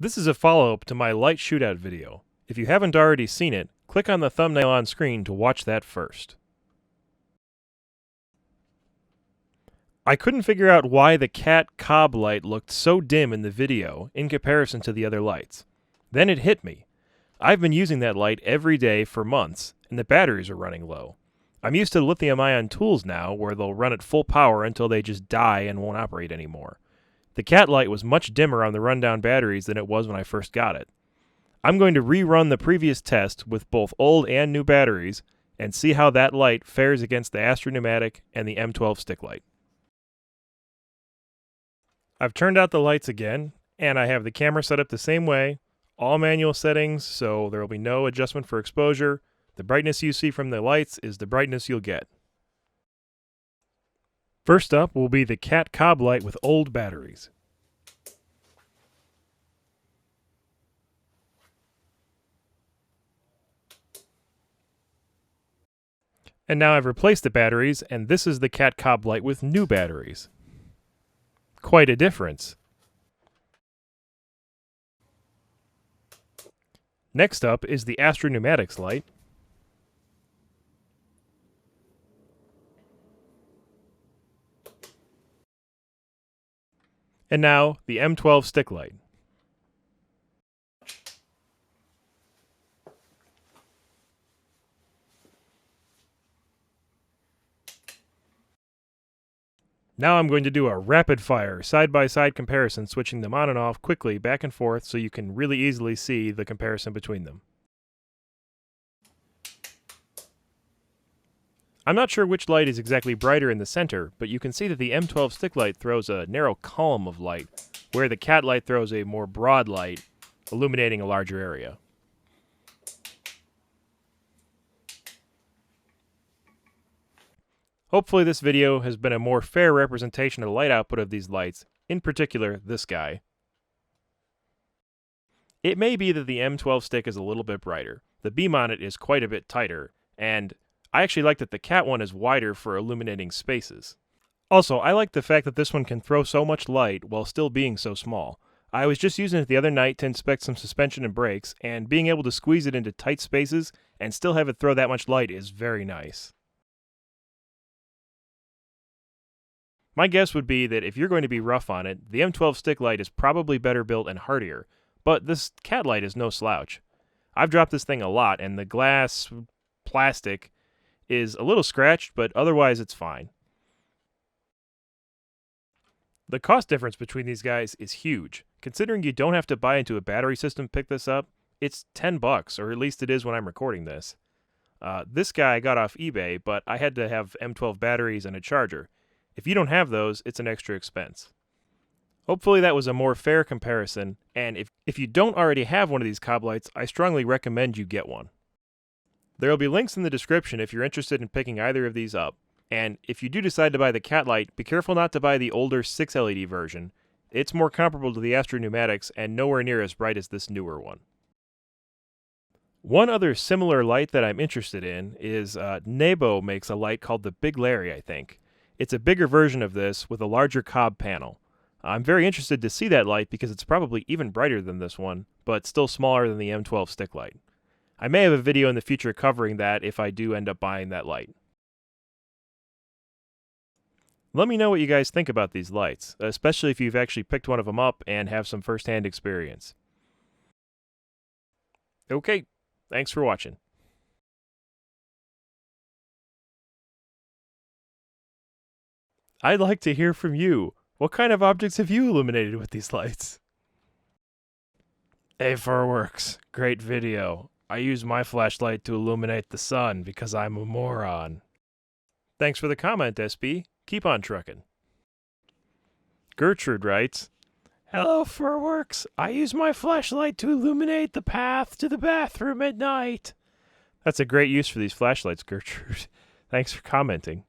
This is a follow-up to my light shootout video. If you haven't already seen it, click on the thumbnail on screen to watch that first. I couldn't figure out why the CAT COB light looked so dim in the video in comparison to the other lights. Then it hit me. I've been using that light every day for months, and the batteries are running low. I'm used to lithium-ion tools now where they'll run at full power until they just die and won't operate anymore. The CAT light was much dimmer on the rundown batteries than it was when I first got it. I'm going to rerun the previous test with both old and new batteries and see how that light fares against the Astro Pneumatic and the M12 stick light. I've turned out the lights again, and I have the camera set up the same way, all manual settings, so there will be no adjustment for exposure. The brightness you see from the lights is the brightness you'll get. First up will be the CAT COB light with old batteries. And now I've replaced the batteries, and this is the CAT COB light with new batteries. Quite a difference. Next up is the Astro Pneumatics light. And now the M12 stick light. Now I'm going to do a rapid-fire, side-by-side comparison, switching them on and off quickly back and forth so you can really easily see the comparison between them. I'm not sure which light is exactly brighter in the center, but you can see that the M12 stick light throws a narrow column of light, where the CAT light throws a more broad light, illuminating a larger area. Hopefully this video has been a more fair representation of the light output of these lights, in particular this guy. It may be that the M12 stick is a little bit brighter. The beam on it is quite a bit tighter, and I actually like that the CAT one is wider for illuminating spaces. Also, I like the fact that this one can throw so much light while still being so small. I was just using it the other night to inspect some suspension and brakes, and being able to squeeze it into tight spaces and still have it throw that much light is very nice. My guess would be that if you're going to be rough on it, the M12 stick light is probably better built and hardier, but this CAT light is no slouch. I've dropped this thing a lot, and the glass, plastic, is a little scratched, but otherwise it's fine. The cost difference between these guys is huge. Considering you don't have to buy into a battery system to pick this up, it's $10, or at least it is when I'm recording this. This guy I got off eBay, but I had to have M12 batteries and a charger. If you don't have those, it's an extra expense. Hopefully that was a more fair comparison, and if you don't already have one of these COB lights, I strongly recommend you get one. There will be links in the description if you're interested in picking either of these up, and if you do decide to buy the CAT light, be careful not to buy the older 6 LED version. It's more comparable to the Astro Pneumatics and nowhere near as bright as this newer one. One other similar light that I'm interested in is Nebo makes a light called the Big Larry, I think. It's a bigger version of this with a larger COB panel. I'm very interested to see that light because it's probably even brighter than this one, but still smaller than the M12 stick light. I may have a video in the future covering that if I do end up buying that light. Let me know what you guys think about these lights, especially if you've actually picked one of them up and have some first-hand experience. Okay, thanks for watching. I'd like to hear from you. What kind of objects have you illuminated with these lights? A4Works, great video. I use my flashlight to illuminate the sun because I'm a moron. Thanks for the comment, SB. Keep on trucking. Gertrude writes, Hello, A4Works. I use my flashlight to illuminate the path to the bathroom at night. That's a great use for these flashlights, Gertrude. Thanks for commenting.